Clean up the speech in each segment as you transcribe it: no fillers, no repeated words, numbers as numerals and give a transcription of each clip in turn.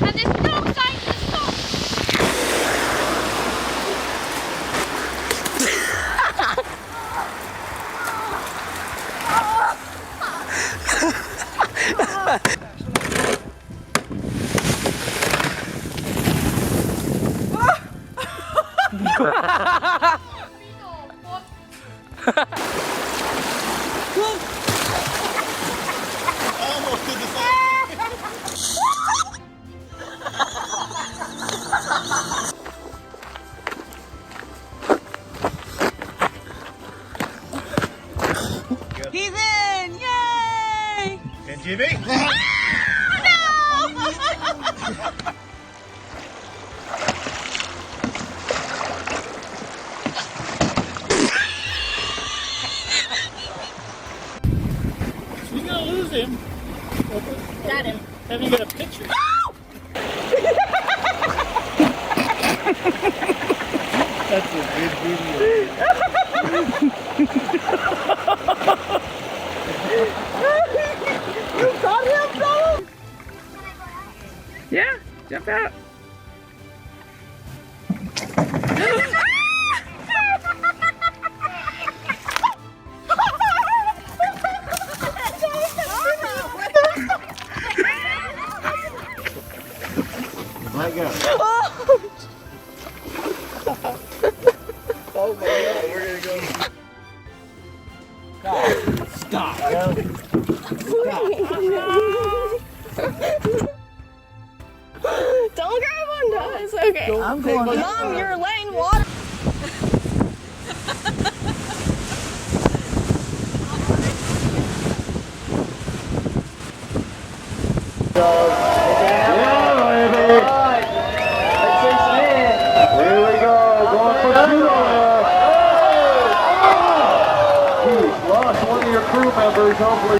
And there's no sign to stop. Almost did the same. He's in! Yay! And Jimmy? You're gonna lose him. Got him. Have you got a picture? That's a good video. You got him, bro? Yeah, jump out. My God. Oh my God, we're gonna go. Stop. Stop. Don't grab him, no, it's okay. I'm going. Mom, you're laying water. Here we go, going for judo. Lost one of your crew members, hopefully.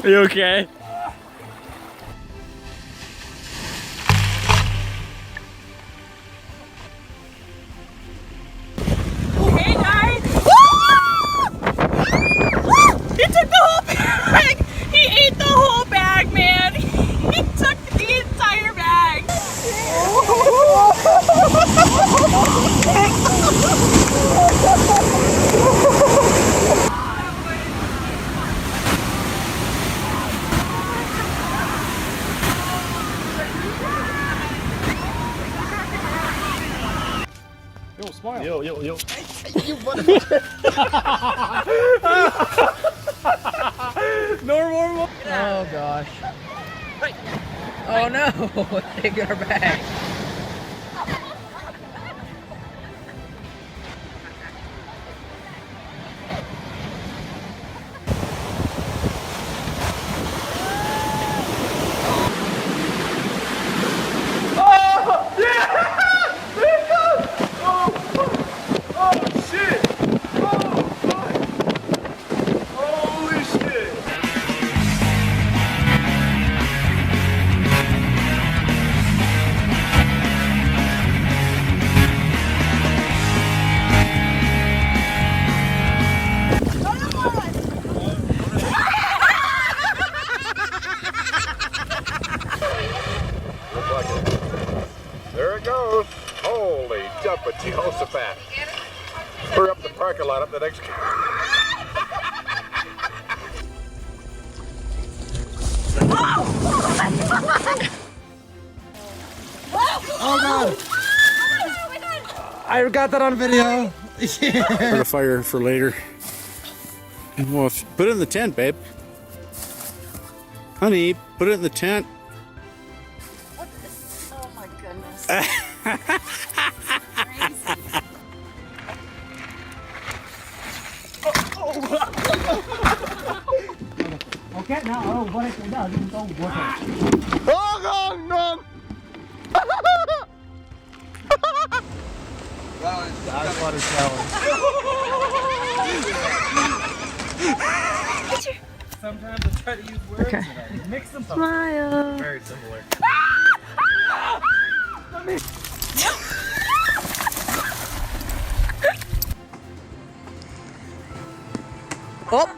Are you okay? Hey guys! He took the whole bag! He ate the whole bag, man! He took the entire bag! Yo, smile. Yo. Normal. Oh gosh. Oh no! They got our bag. There it goes. Holy jump at Jehoshaphat. Hurry up the parking lot up the next Oh God! I got that on video. For the fire for later. Well, put it in the tent, babe. Honey, put it in the tent. Oh my goodness. Okay, now, what I can do, don't water. That's water challenge. Sometimes I try to use words and I mix them up. Smile. Very similar. Oh.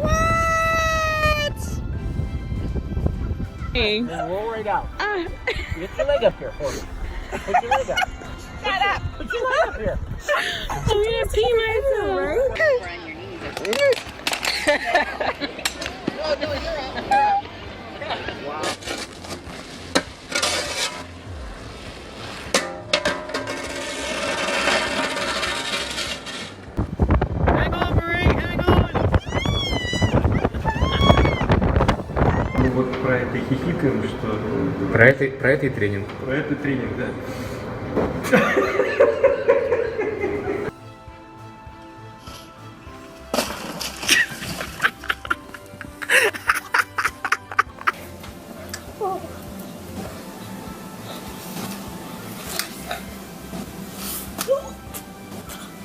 What? Roll right out. Get your leg up here for me. Put your leg up. Shut up. Put your leg up here. I'm gonna pee myself. Hang on, Marie, hang on. Ну вот про это хихикаем, что Про это тренинг. про это тренинг, да.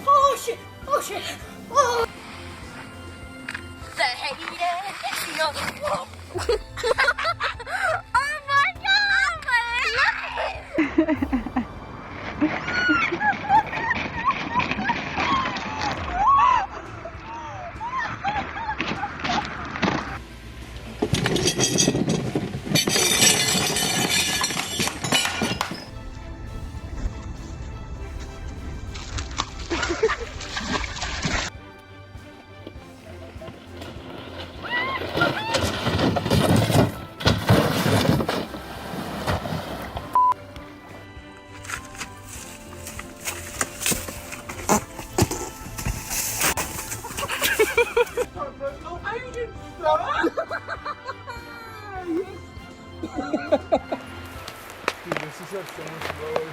Oh shit! Oh shit! Oh! The hater. No. Oh my god! Dude, this is so much slower.